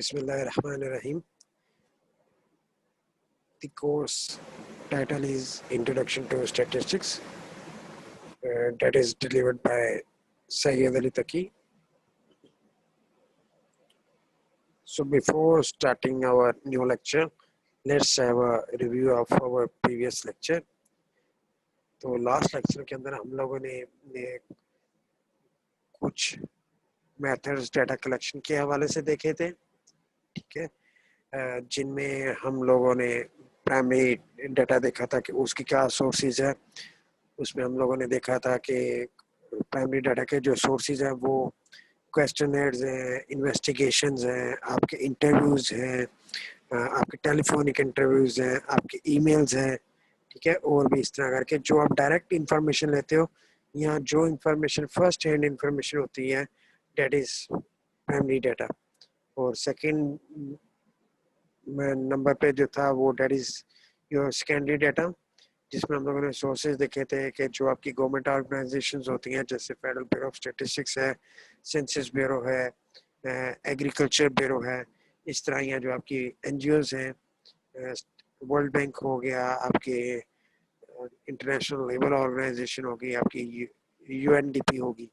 Bismillahirrahmanirrahim. The course title is Introduction to Statistics. That is delivered by Sayyid Ali Taki. So before starting our new lecture, let's have a review of our previous lecture. तो last lecture के अंदर हम लोगों ने कुछ methods data collection के हवाले से देखे थे, ठीक है, जिनमें हम लोगों ने प्राइमरी डाटा देखा था कि उसकी क्या सोर्सेज है। उसमें हम लोगों ने देखा था कि प्राइमरी डाटा के जो सोर्सेज हैं वो क्वेश्चनर्स हैं, इन्वेस्टिगेशंस हैं, आपके इंटरव्यूज़ हैं, आपके टेलीफोनिक इंटरव्यूज़ हैं, आपके ईमेल्स हैं, ठीक है, और भी इस तरह करके जो आप डायरेक्ट इंफॉर्मेशन लेते हो या जो इंफॉर्मेशन फर्स्ट हैंड इंफॉर्मेशन होती है, डेट इज़ प्राइमरी डाटा। और सेकंड नंबर पे जो था वो that is your secondary data, जिसमें हम लोगों ने सोर्सेज देखे थे कि जो आपकी गवर्नमेंट ऑर्गेनाइजेशंस होती हैं, जैसे फेडरल ब्यूरो ऑफ स्टैटिस्टिक्स है, सेंसस ब्यूरो है, एग्रीकल्चर ब्यूरो है, इस तरह यहाँ जो आपकी एनजीओज हैं, वर्ल्ड बैंक हो गया, आपके इंटरनेशनल लेबर ऑर्गेनाइजेशन होगी, आपकी यूएनडीपी होगी,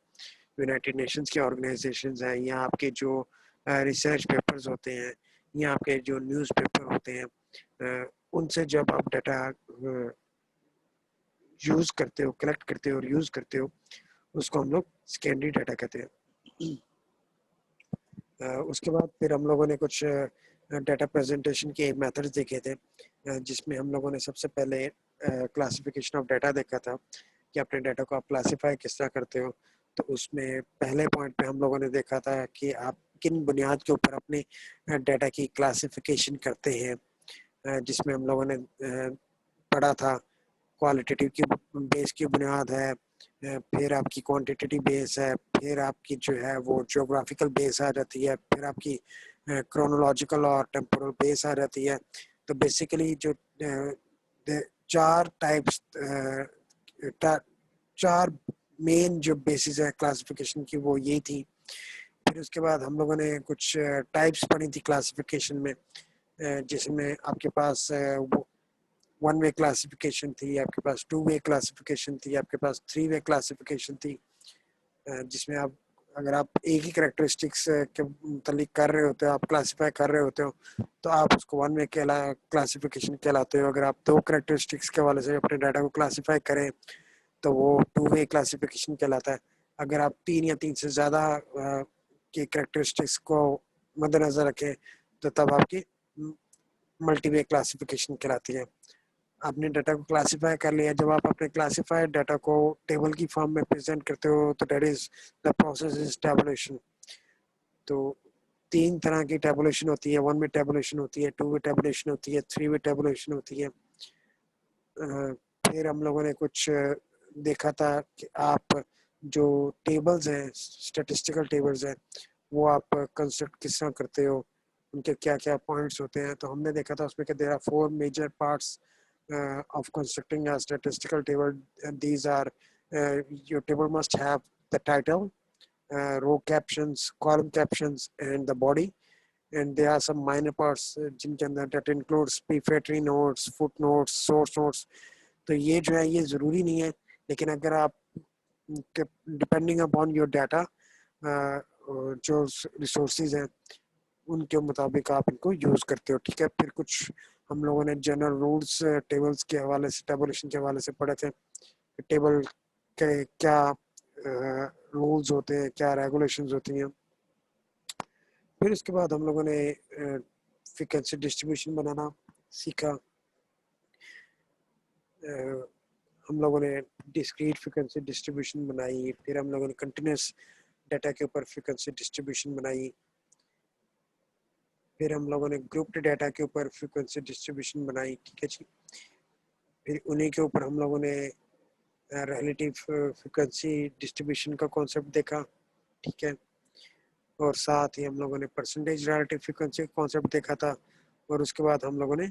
यूनाइटेड नेशंस की ऑर्गेनाइजेशंस हैं, या आपके जो रिसर्च पेपर्स होते हैं, या आपके जो न्यूज़ पेपर होते हैं, उनसे जब आप डाटा यूज़ करते हो, कलेक्ट करते हो और यूज़ करते हो, उसको हम लोग सेकेंडरी डाटा कहते हैं। उसके बाद फिर हम लोगों ने कुछ डाटा प्रेजेंटेशन के मेथड्स देखे थे, जिसमें हम लोगों ने सबसे पहले क्लासिफिकेशन ऑफ डाटा देखा था कि अपने डाटा को आप क्लासिफाई किस तरह करते हो। तो उसमें पहले पॉइंट पे हम लोगों ने देखा था कि आप किन बुनियाद के ऊपर अपने डाटा की क्लासिफिकेशन करते हैं, जिसमें हम लोगों ने पढ़ा था क्वालिटेटिव की बेस की बुनियाद है, फिर आपकी क्वांटिटेटिव बेस है, फिर आपकी जो है वो ज्योग्राफिकल बेस आ जाती है, फिर आपकी क्रोनोलॉजिकल और टेम्पोरल बेस आ जाती है। तो बेसिकली जो चार टाइप्स, चार मेन जो बेसिस है क्लासिफिकेशन की वो ये थी। फिर उसके बाद हम लोगों ने कुछ टाइप्स पढ़ी थी क्लासिफिकेशन में, जिसमें आपके पास वन वे क्लासिफिकेशन थी, आपके पास टू वे क्लासिफिकेशन थी, आपके पास थ्री वे क्लासिफिकेशन थी, जिसमें आप अगर आप एक ही करेक्टरिस्टिक्स के मुतालिक कर रहे होते हो, आप क्लासिफाई कर रहे होते हो, तो आप उसको वन वे क्लासिफिकेशन कहलाते हो। अगर आप दो करेक्टरिस्टिक्स के हवाले से अपने डाटा को क्लासिफाई करें तो वो टू वे क्लासिफिकेशन कहलाता है। अगर आप तीन या तीन से ज़्यादा के करेक्टरिस्टिक्स को मद्देनज़र रखें तो तब आपकी मल्टी वे क्लासिफिकेशन कहलाती है। आपने डाटा को क्लासिफाई कर लिया, जब आप अपने क्लासिफाइड डाटा को टेबल की फॉर्म में प्रेजेंट करते हो तो that is the process is tabulation. तो तीन तरह की टैबुलेशन होती है, वन वे टैबुलेशन होती है, टू वे टैबुलेशन होती है, थ्री वे टैबुलेशन होती है। फिर हम लोगों ने कुछ देखा था कि आप जो टेबल्स हैं, स्टैटिस्टिकल टेबल्स हैं, वो आप कंस्ट्रक्ट किस तरह करते हो, उनके क्या क्या पॉइंट्स होते हैं। तो हमने देखा था उसमें कि there are four major parts of constructing a statistical table. These are your table must have the title, row captions, column captions, and the body. And there are some minor parts जिनके अंदर that includes prefatory notes, footnotes, source notes. तो ये जो है ये ज़रूरी नहीं है, लेकिन अगर आप डिपेंडिंग अपॉन योर डाटा जो रिसोर्सेज हैं उनके मुताबिक आप इनको यूज़ करते हो, ठीक है। फिर कुछ हम लोगों ने जनरल रूल्स टेबल्स के हवाले से, टेबुलेशन के हवाले से पढ़े थे, टेबल के क्या रूल्स होते हैं, क्या रेगुलेशंस होती हैं। फिर उसके बाद हम लोगों ने फ्रीक्वेंसी डिस्ट्रीब्यूशन बनाना सीखा। हम लोगों ने डिस्क्रीट फ्रीक्वेंसी डिस्ट्रीब्यूशन बनाई, फिर हम लोगों ने कंटिन्यूस डाटा के ऊपर फ्रीक्वेंसी डिस्ट्रीब्यूशन बनाई, फिर हम लोगों ने ग्रुप्ड डाटा के ऊपर फ्रीक्वेंसी डिस्ट्रीब्यूशन बनाई, ठीक है जी। फिर उन्हीं के ऊपर हम लोगों ने रिलेटिव फ्रीक्वेंसी डिस्ट्रीब्यूशन का कॉन्सेप्ट देखा, ठीक है। और साथ ही हम लोगों ने परसेंटेज रिलेटिव फ्रीक्वेंसी का कॉन्सेप्ट देखा था। और उसके बाद हम लोगों ने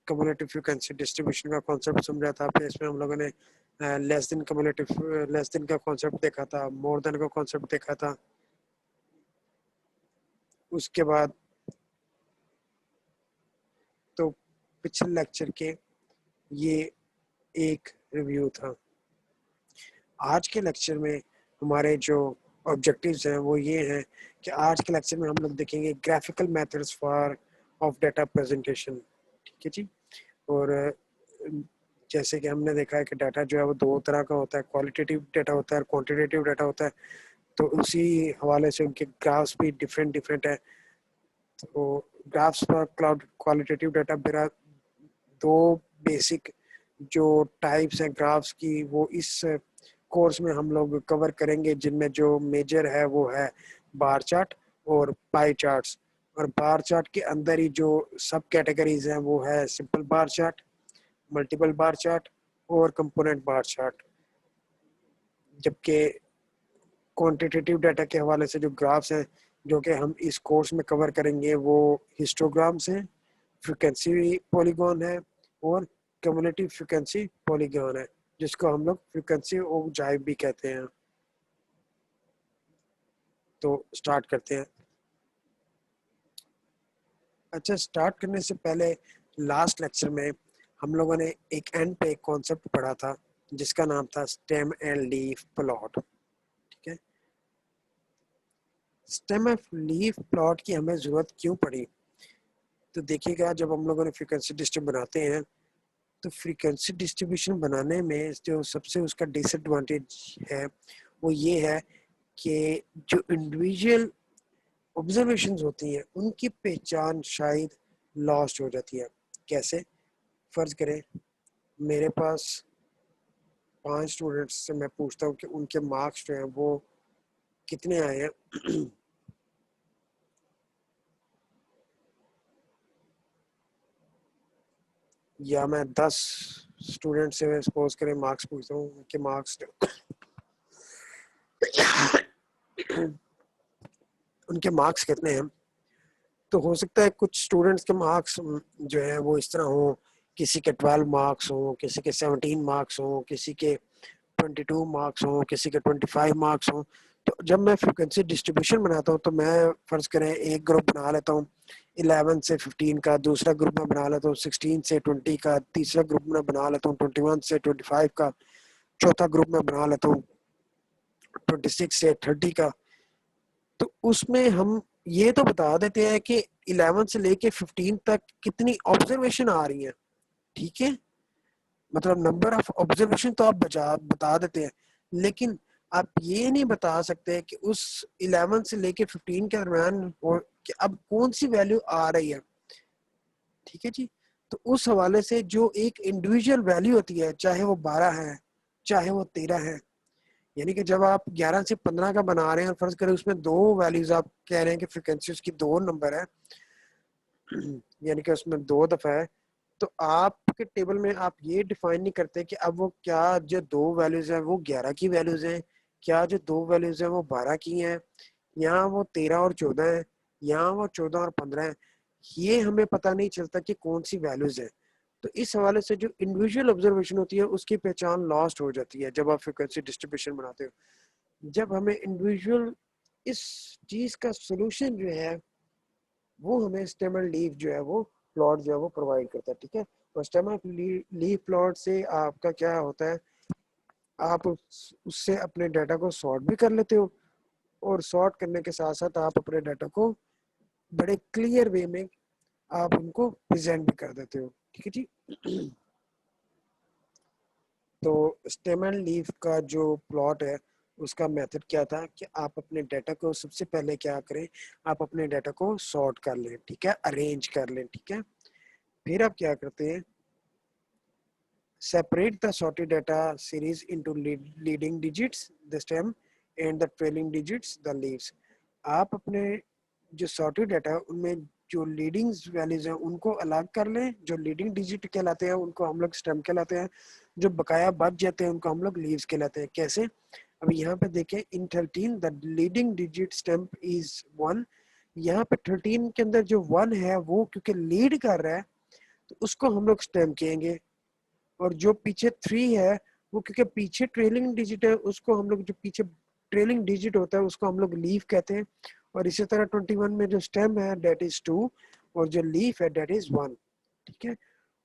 कम्युलेटिव फ्रीक्वेंसी डिस्ट्रीब्यूशन का कॉन्सेप्ट समझा था। फिर इसमें हम लोगों ने less than cumulative, less than का कॉन्सेप्ट देखा था, मोर देन का कॉन्सेप्ट देखा था। उसके बाद पिछले लेक्चर के ये एक रिव्यू था। आज के लेक्चर में हमारे जो ऑब्जेक्टिव्स हैं वो ये हैं कि आज के लेक्चर में हम लोग देखेंगे graphical methods for of data presentation. ठीक है जी। और जैसे कि हमने देखा है कि डाटा जो है वो दो तरह का होता है, क्वालिटेटिव डाटा होता है और क्वांटिटेटिव डाटा होता है। तो उसी हवाले से उनके ग्राफ्स भी डिफरेंट डिफरेंट है। तो ग्राफ्स पर क्लाउड क्वालिटेटिव डाटा मेरा दो बेसिक जो टाइप्स हैं ग्राफ्स की वो इस कोर्स में हम लोग कवर करेंगे, जिनमें जो मेजर है वो है बार चार्ट और पाई चार्ट्स। और बार चार्ट के अंदर ही जो सब कैटेगरीज हैं वो है simple bar chart, multiple bar chart और कंपोनेंट बार चार्ट। जबकि क्वांटिटेटिव डाटा के हवाले से जो ग्राफ्स हैं जो कि हम इस कोर्स में कवर करेंगे वो हिस्टोग्राम्स हैं, फ्रीक्वेंसी पॉलीगॉन है और क्यूमुलेटिव फ्रीक्वेंसी पॉलीगॉन है, जिसको हम लोग फ्रीक्वेंसी ओवरड्राइव भी कहते हैं। तो स्टार्ट करते हैं। अच्छा, स्टार्ट करने से पहले लास्ट लेक्चर में हम लोगों ने एक एंड पे एक कॉन्सेप्ट पढ़ा था जिसका नाम था स्टेम एंड लीफ प्लॉट। ठीक है, स्टेम एंड लीफ प्लॉट की हमें जरूरत क्यों पड़ी? तो देखिएगा, जब हम लोगों ने फ्रीक्वेंसी डिस्ट्रीब्यूशन बनाते हैं तो फ्रीक्वेंसी डिस्ट्रीब्यूशन बनाने में जो सबसे उसका डिसएडवांटेज है वो ये है कि जो इंडिविजुअल ऑब्जर्वेशंस होती हैं उनकी पहचान शायद लॉस्ट हो जाती है। कैसे? फर्ज करें मेरे पास 5 स्टूडेंट्स से मैं पूछता हूँ कि उनके मार्क्स जो हैं वो कितने आए हैं या मैं 10 स्टूडेंट से सपोज करें मार्क्स पूछता हूँ, उनके मार्क्स उनके मार्क्स कितने हैं। तो हो सकता है कुछ स्टूडेंट्स के मार्क्स जो है वो इस तरह हो, किसी के 12 मार्क्स हो, किसी के 17 मार्क्स हो, किसी के 22 मार्क्स हो, किसी के 25 मार्क्स हो। तो जब मैं फ्रीक्वेंसी डिस्ट्रीब्यूशन बनाता हूँ तो मैं फर्ज करें एक ग्रुप बना लेता हूँ 11 से 15 का, दूसरा ग्रुप में बना लेता हूँ 16 से 20 का, तीसरा ग्रुप में बना लेता हूँ 21 से 25 का, चौथा ग्रुप में बना लेता हूँ 26 से 30 का। तो उसमें हम ये तो बता देते हैं कि 11 से लेके 15 तक कितनी ऑब्जर्वेशन आ रही है। ठीक है, मतलब नंबर ऑफ ऑब्जर्वेशन तो आप बता देते हैं, लेकिन आप ये नहीं बता सकते कि उस 11 से लेके 15 के दरमियान कि अब कौन सी वैल्यू आ रही है। ठीक है जी। तो उस हवाले से जो एक इंडिविजुअल वैल्यू होती है, चाहे वो 12 है चाहे वो 13 है, यानी कि जब आप 11 से 15 का बना रहे हैं और फर्ज करें उसमें दो वैल्यूज आप कह रहे हैं कि फ्रिक्वेंसी उसकी दो नंबर है यानी कि उसमें दो दफा है, तो आपके टेबल में आप ये डिफाइन नहीं करते कि अब वो क्या जो दो वैल्यूज है वो 11 की वैल्यूज हैं, क्या जो दो वैल्यूज है वो 12 की हैं, यहाँ वो 13 और 14 है, यहाँ वो 14 और 15 है। ये हमें पता नहीं चलता कि कौन सी वैल्यूज है। तो इस हवाले से जो इंडिविजुअल ऑब्जर्वेशन होती है उसकी पहचान लॉस्ट हो जाती है जब आप फ्रिक्वेंसी डिस्ट्रीब्यूशन बनाते हो। जब हमें इंडिविजुअल इस चीज का सोल्यूशन जो है वो हमें स्टेम एंड लीफ जो है वो प्लॉट जो है वो प्रोवाइड करता है। ठीक है, और स्टेम एंड लीफ प्लॉट से आपका क्या होता है, आप उससे अपने डाटा को सॉर्ट भी कर लेते हो और सॉर्ट करने के साथ साथ आप अपने डाटा को बड़े क्लियर वे में आप उनको प्रेजेंट भी कर देते हो। ठीक है जी। तो स्टेम एंड लीफ का जो प्लॉट है उसका मेथड क्या था कि आप अपने डाटा को सबसे पहले क्या करें, आप अपने डाटा को सॉर्ट कर लें। ठीक है, अरेंज कर लें। ठीक है, फिर आप क्या करते हैं, separate the sorted data series into leading digits the stem and the trailing digits the leaves। आप अपने जो सॉर्टेड डाटा है उनमें जो लीडिंग वैल्यूज हैं उनको अलग कर लें, जो लीडिंग डिजिट कहलाते हैं उनको हम लोग स्टेम कहलाते हैं, जो बकाया बच जाते हैं उनको हम लोग लीव्स कहलाते हैं। कैसे? अब यहाँ पे देखें, इन 13 the leading digit stem is 1। यहाँ पे 13 के अंदर जो 1 है वो क्योंकि लीड कर रहा है तो उसको हम लोग स्टेम कहेंगे, और जो पीछे 3 है वो क्योंकि पीछे ट्रेलिंग डिजिट है उसको हम लोग, जो पीछे ट्रेलिंग डिजिट होता है उसको हम लोग लीफ कहते हैं। और इसी तरह 21 में जो स्टेम है डेट इज 2 और जो लीफ है डेट इज 1। ठीक है,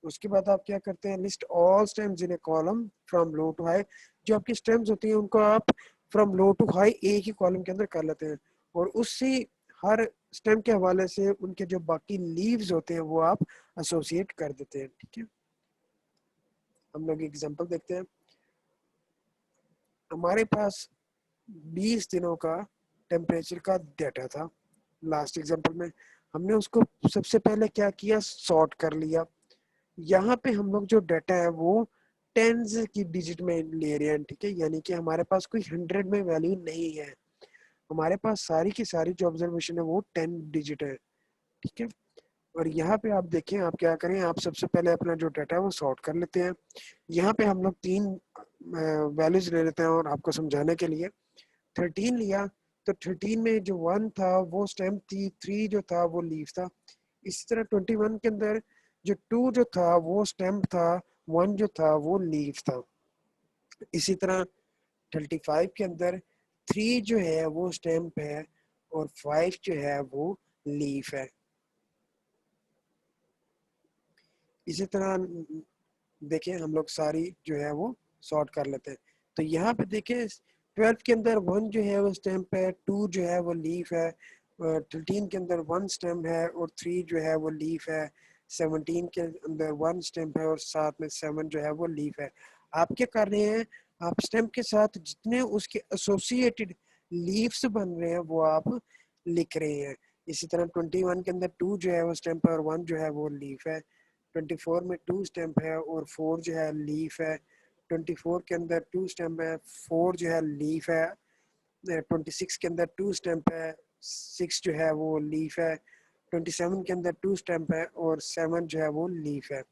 उसके बाद आप क्या करते हैं, list all stems in a column from low to high. जो आपकी स्टेम्स होती हैं उनको आप फ्रॉम लो टू हाई एक ही कॉलम के अंदर कर लेते हैं, और उससे हर स्टेम के हवाले से उनके जो बाकी लीव्स होते हैं वो आप एसोसिएट कर देते हैं। ठीक है, हम लोग एग्जांपल देखते हैं। हमारे पास 20 दिनों का टेम्परेचर का डाटा था लास्ट एग्जांपल में। हमने उसको सबसे पहले क्या किया, सॉर्ट कर लिया। यहाँ पे हम लोग जो डाटा है वो टेंस की डिजिट में ले रहे हैं। ठीक है, यानी कि हमारे पास कोई 100 में वैल्यू नहीं है, हमारे पास सारी की सारी जो ऑब्जर्वेशन है वो 10 डिजिट है। ठीक है, और यहाँ पे आप देखें, आप क्या करें, आप सबसे पहले अपना जो डाटा है वो सॉर्ट कर लेते हैं। यहाँ पे हम लोग 3 वैल्यूज ले लेते हैं, और आपको समझाने के लिए 13 लिया, तो 13 में जो 1 था वो स्टेम थी, 3 जो था वो लीफ था। इसी तरह 21 के अंदर जो 2 जो था वो स्टेम था, 1 जो था वो लीफ था। इसी तरह 35 के अंदर 3 जो है वो स्टेम्प है, और 5 जो है वो लीफ है। इसी तरह देखिए हम लोग सारी जो है वो सॉर्ट कर लेते हैं। तो यहाँ पे देखिए 12 के अंदर 1 जो है वो स्टेम्प है, 2 जो है वो लीफ है, 13 के अंदर 1 स्टेम्प है और 3 जो है वो लीफ है, 17 के अंदर 1 स्टेम्प है और साथ में 7 जो है वो लीफ है। आप क्या कर रहे हैं, आप स्टेम्प के साथ जितने उसके एसोसिएटेड लीव्स बन रहे हैं वो आप लिख रहे हैं। इसी तरह 21 के अंदर 2 जो है वो स्टेम्प है और 1 जो है वो लीफ है। 24 में 2 स्टेम्प है और 4 जो है लीफ है। 24 के अंदर 2 स्टेम्प है, 4 जो है लीफ है। 26 के अंदर 2 स्टेम्प है, 6 जो है वो लीफ है। 27 के अंदर 2 स्टेम्प है और 7 जो है वो लीफ है।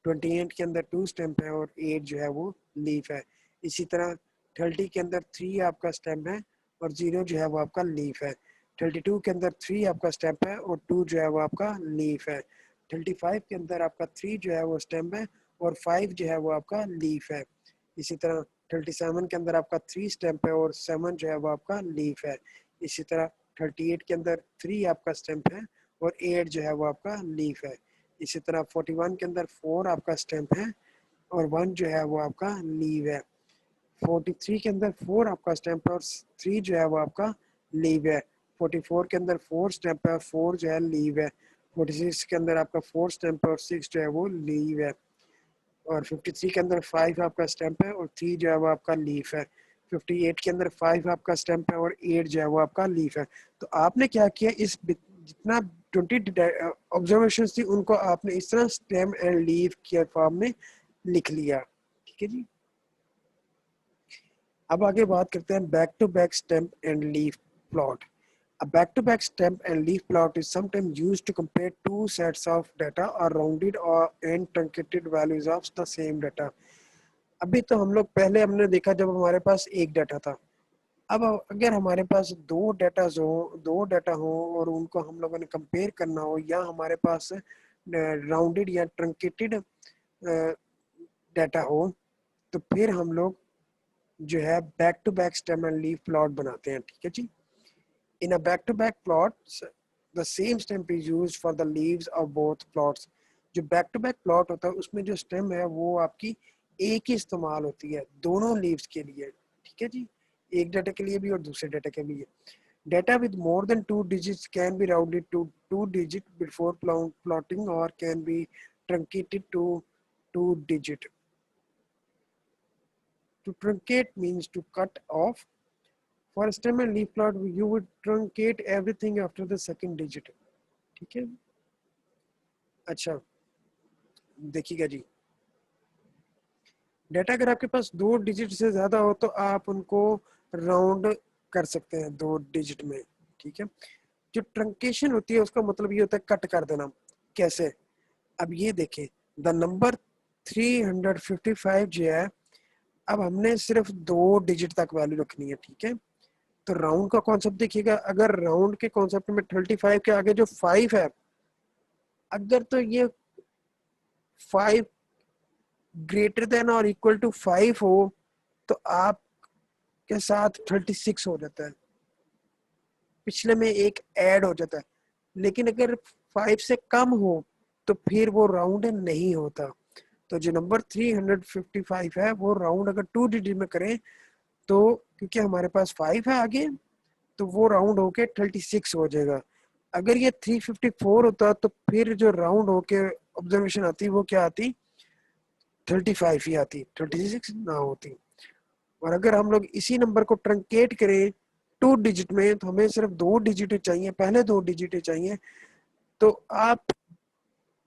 28 के अंदर 2 स्टेम्प है और 8 जो है वो लीफ है। इसी तरह 30 के अंदर 3 आपका स्टेम्प है और 0 जो है वो आपका लीफ है। 32 के अंदर 3 आपका स्टेम्प है और 2 जो है वो आपका लीफ है। 35 के अंदर आपका 3 जो है वो स्टेम्प है और 5 जो है वो आपका लीफ है। इसी तरह 37 के अंदर आपका 3 स्टेम्प है और 7 जो है वो आपका लीफ है। इसी तरह 38 के अंदर 3 आपका स्टेम्प है और 8 जो है वो आपका लीफ है। इसी तरह 41 के अंदर 4 आपका स्टेम्प है और 1 जो है वो आपका लीव है। 43 के अंदर 4 आपका स्टेम्प है और 3 जो है वो आपका लीव है। 44 के अंदर 4 स्टेम्प है और 4 जो है लीव है। 46 के अंदर आपका 4 स्टेम्प है और 6 जो है वो लीव है। और 53 के अंदर 5 आपका स्टेम्प है और 3 जो है वो आपका लीफ है। 58 के अंदर 5 आपका स्टेम्प है और 8 जो है वो आपका लीफ है। तो आपने क्या किया, इस जितना 20 ऑब्जर्वेशन थी उनको आपने इस तरह स्टेम एंड लीफ के फॉर्म में लिख लिया। ठीक है जी, अब आगे बात करते हैं back to back stem and leaf plot. A back-to-back stem and leaf plot is sometimes used to compare two sets of data or rounded or and truncated values of the same data. अभी तो हम लोग पहले हमने देखा जब हमारे पास एक डाटा था। अब अगर हमारे पास दो डाटा हो और उनको हम लोगों ने कंपेयर करना हो, या हमारे पास राउंडेड या ट्रंकेटेड डाटा हो, तो फिर हम लोग जो है back to back stem and leaf plot बनाते हैं। ठीक है जी, in a back-to-back plot, the same stem is used for the leaves of both plots. जो बैक टू बैक प्लॉट होता है उसमें जो स्टेम है वो आपकी एक ही इस्तेमाल होती है दोनों लीव्स के लिए। ठीक है जी, एक डाटा के लिए भी और दूसरे डाटा के लिए। Data with more than 2 digits can be rounded to 2 digit before plotting or can be truncated to 2 digit. To truncate means to cut off. For stem and leaf plot, you would truncate everything after the second digit. ठीक है, अच्छा देखिएगा जी, data अगर आपके पास 2 digit से ज्यादा हो तो आप उनको राउंड कर सकते हैं 2 डिजिट में। ठीक है, जो ट्रंकेशन होती है उसका मतलब ये होता है कट कर देना। कैसे, अब ये देखें, द नंबर 355 जो है, अब हमने सिर्फ 2 डिजिट तक वैल्यू रखनी है। ठीक है, तो राउंड का कॉन्सेप्ट देखिएगा, अगर राउंड के कॉन्सेप्ट में 35 के आगे जो 5 है, अगर तो ये 5 ग्रेटर देन और इक्वल टू 5 हो तो आपके साथ 36 हो जाता है, पिछले में एक ऐड हो जाता है। लेकिन अगर 5 से कम हो तो फिर वो राउंड नहीं होता। तो जो नंबर 355 है वो राउंड अगर 2 डिजिट में करें तो क्योंकि हमारे पास 5 है आगे, तो वो राउंड होके 36 हो जाएगा। अगर ये 354 होता तो फिर जो राउंड होके ऑब्जर्वेशन आती वो क्या आती, 35 ही आती, 36 ना होती। और अगर हम लोग इसी नंबर को ट्रंकेट करें 2 डिजिट में तो हमें सिर्फ 2 डिजिट चाहिए, पहले 2 डिजिट चाहिए। तो आप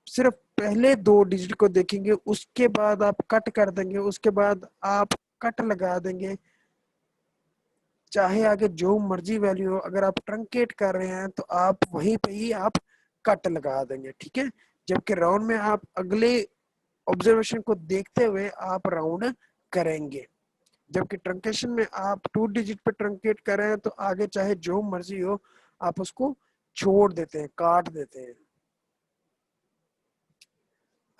सिर्फ पहले 2 डिजिट को देखेंगे, उसके बाद आप कट कर देंगे, उसके बाद आप कट लगा देंगे, चाहे आगे जो मर्जी वैल्यू हो। अगर आप ट्रंकेट कर रहे हैं तो आप वहीं पे ही आप कट लगा देंगे, ठीक है। जबकि राउंड में आप अगले ऑब्जर्वेशन को देखते हुए आप राउंड करेंगे। जबकि ट्रंकेशन में आप 2 डिजिट पे ट्रंकेट कर रहे हैं तो आगे चाहे जो मर्जी हो आप उसको छोड़ देते हैं, काट देते हैं।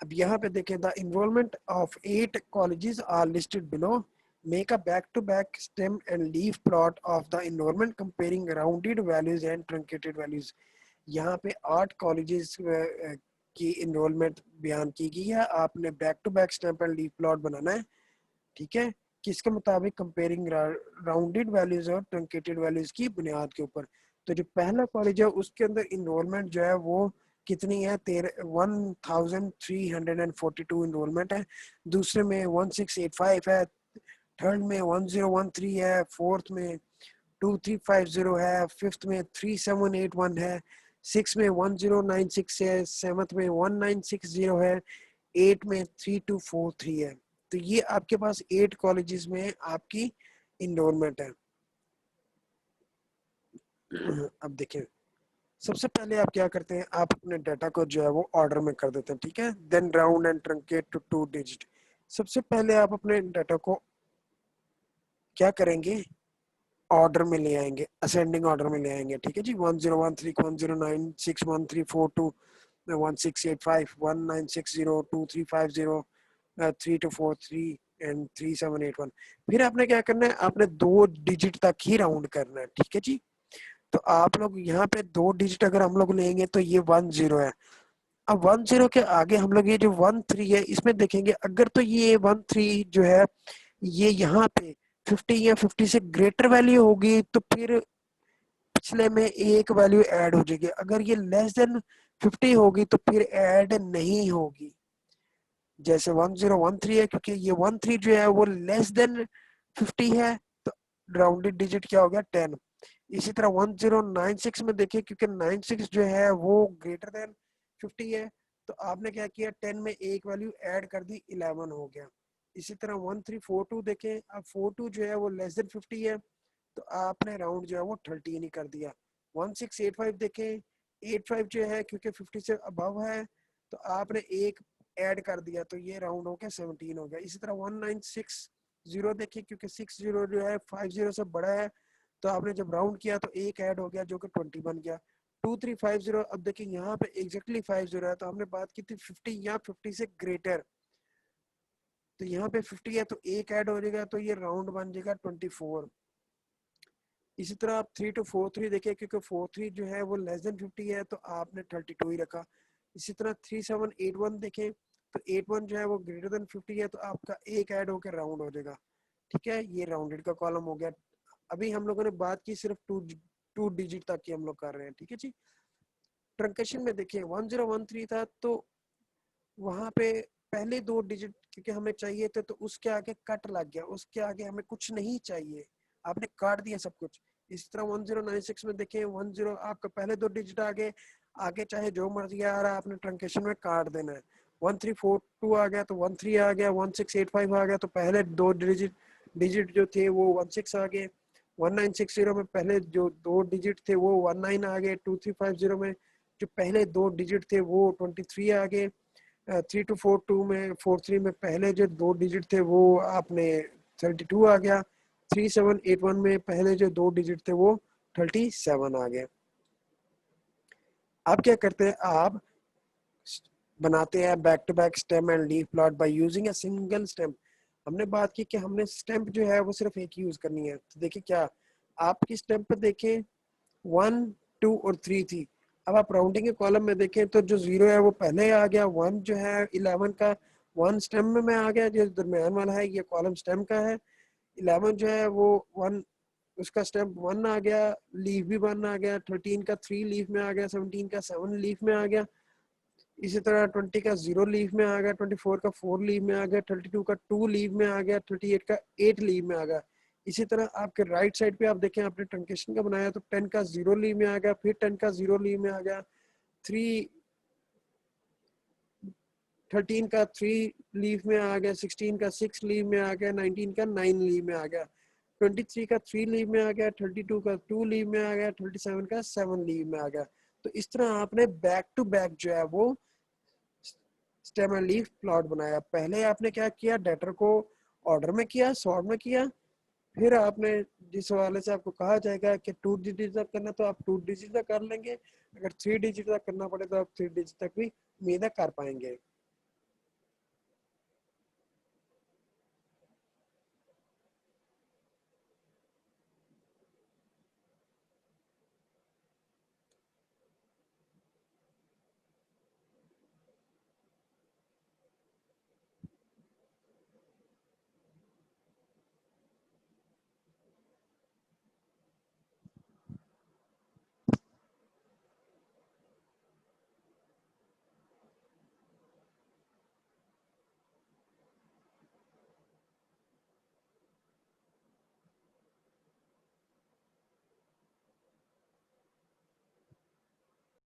अब यहाँ पे देखें, the involvement of 8 colleges are listed below, make a back to back stem and leaf plot of the involvement comparing rounded values and truncated values. यहाँ पे 8 कॉलेजेस की इन्वॉल्वमेंट बयान की गई है। आपने back to back stem and leaf plot बनाना है, ठीक है, किसके मुताबिक, कंपेयरिंग राउंडेड वैल्यूज और ट्रंकेटेड वैल्यूज की बुनियाद के ऊपर। तो जो पहला कॉलेज है उसके अंदर इनरोलमेंट जो है वो कितनी है, 1342 इनरोलमेंट है। दूसरे में 1685 है, थर्ड में 1013 है, फोर्थ में 2350 है, फिफ्थ में 3781 है, सिक्स में 1096 है, सेवंथ में 1960 है, एट में 3243 है। तो ये आपके पास 8 कॉलेजेस में आपकी इनरोलमेंट है। अब देखिए, सबसे पहले आप क्या करते हैं, आप अपने डाटा को जो है वो ऑर्डर में कर देते हैं, ठीक है। Then round and truncate to 2 digit. सबसे पहले आप अपने डाटा को क्या करेंगे, ऑर्डर में ले आएंगे, असेंडिंग ऑर्डर में ले आएंगे, ठीक है जी। 1013 1009 61342 1685 1960 2350 3243 एंड 3781। फिर आपने क्या करना है, आपने 2 डिजिट तक ही राउंड करना है, ठीक है जी। तो आप लोग यहाँ पे 2 डिजिट अगर हम लोग लेंगे तो ये 10 है। अब 10 के आगे हम लोग ये जो 13 है इसमें देखेंगे, अगर तो ये 13 जो है ये यहाँ पे 50 या 50 से ग्रेटर वैल्यू होगी तो फिर पिछले में एक वैल्यू ऐड हो जाएगी। अगर ये लेस देन 50 होगी तो फिर ऐड नहीं होगी। जैसे 1013 है, क्योंकि ये 13 जो है वो लेस देन 50 है तो राउंडेड डिजिट क्या हो गया, 10। इसी तरह 1096 में देखिए, क्योंकि 96 जो है वो ग्रेटर देन 50 है तो आपने क्या किया, 10 में एक वैल्यू ऐड कर दी, 11 हो गया। इसी तरह 1342 देखें, अब 42 जो है वो लेस देन 50 है तो आपने राउंड जो है वो 13 ही कर दिया। 1685 देखें, 85 जो है क्योंकि 50 से अबव है तो आपने एक ऐड कर दिया तो ये राउंड हो गया 17 हो गया। इसी तरह 1960 देखिए, क्योंकि 60 जो है 50 से बड़ा है तो आपने जब राउंड किया तो एक ऐड हो गया जो कि 20 बन गया। 2350, अब देखिए यहाँ पे एग्जैक्टली 50 है तो हमने बात की थी 50 या 50 से ग्रेटर, तो यहाँ पे 50 है तो एक ऐड हो जाएगा तो ये राउंड बन जाएगा 24। इसी तरह आप 3243 देखिए, क्योंकि 43 जो है वो लेस देन 50 है तो आपने 32 ही रखा। इसी तरह 3781 देखें तो 81 जो है वो ग्रेटर देन 50 है तो आपका एक ऐड होकर राउंड हो जाएगा, ठीक है। ये राउंडेड का कॉलम हो गया। अभी हम लोगों ने बात की सिर्फ टू डिजिट तक की हम लोग कर रहे हैं, ठीक है जी। ट्रंकेशन में देखिए 1013 था तो वहां पे पहले 2 डिजिट क्योंकि हमें चाहिए थे तो उसके आगे कट लग गया, उसके आगे हमें कुछ नहीं चाहिए, आपने काट दिया सब कुछ। इस तरह 1096 में देखें, 10 आपका पहले 2 डिजिट आगे आगे चाहे जो मर्जी आ रहा है आपने ट्रंकेशन में काट देना है। 1342 आ गया तो 13 आ गया, 1685 आ गया तो पहले 2 डिजिट जो थे वो 16 आ गए। 1960 में पहले जो 2 डिजिट थे वो 19 आ गए। 2350 में जो पहले 2 डिजिट थे वो 23 आ गए। 3242 में 43 में पहले जो 2 डिजिट थे वो आपने 32 आ गया। 3781 में पहले जो 2 डिजिट थे वो 37 आ गए। अब क्या करते हैं, आप बनाते हैं back to back stem and leaf plot by using a single stem. हमने बात की कि हमने स्टेम्प जो है वो सिर्फ एक यूज करनी है। तो देखिए क्या आपकी स्टेम्प पे देखें 1 2 और 3 थी। अब आप राउंडिंग के कॉलम में देखें तो जो 0 है वो पहले आ गया, 1 जो है 11 का वन स्टेम में मैं आ गया, जो दरमियान वाला है ये कॉलम स्टेम का है। 11 जो है वो वन, उसका स्टेप 1 आ गया, लीफ भी 1 आ गया, 13 का 3 लीफ में आ गया, 17 का 7 लीफ में आ गया, इसी तरह 20 का 0 लीफ में आ गया, 24 का 4 लीफ में आ गया, 32 का 2 लीफ में आ गया, 38 का 8 लीफ में आ गया। इसी तरह आपके राइट साइड पे आप देखें, आपने ट्रंकेशन का बनाया तो 10 का 0 लीफ में आ गया, फिर 10 का 0 लीफ में आ गया, 3 13 का 3 लीफ में आ गया, 16 का 6 लीफ में आ गया, 19 का 9 लीफ में आ गया, 23 का 3 लीफ में आ गया, 32 का 2 लीफ में आ गया, 37 का 7 लीफ में आ गया। तो इस तरह आपने बैक टू बैक जो है वो स्टेम एंड लीफ प्लॉट बनाया। पहले आपने क्या किया, डेटर को ऑर्डर में किया, सॉर्ट में किया, फिर आपने जिस हवाले से आपको कहा जाएगा कि 2 डिजिट तक करना तो आप 2 डिजिट तक कर लेंगे, अगर 3 डिजिट तक करना पड़े तो आप 3 डिजिट तक भी उम्मीद कर पाएंगे।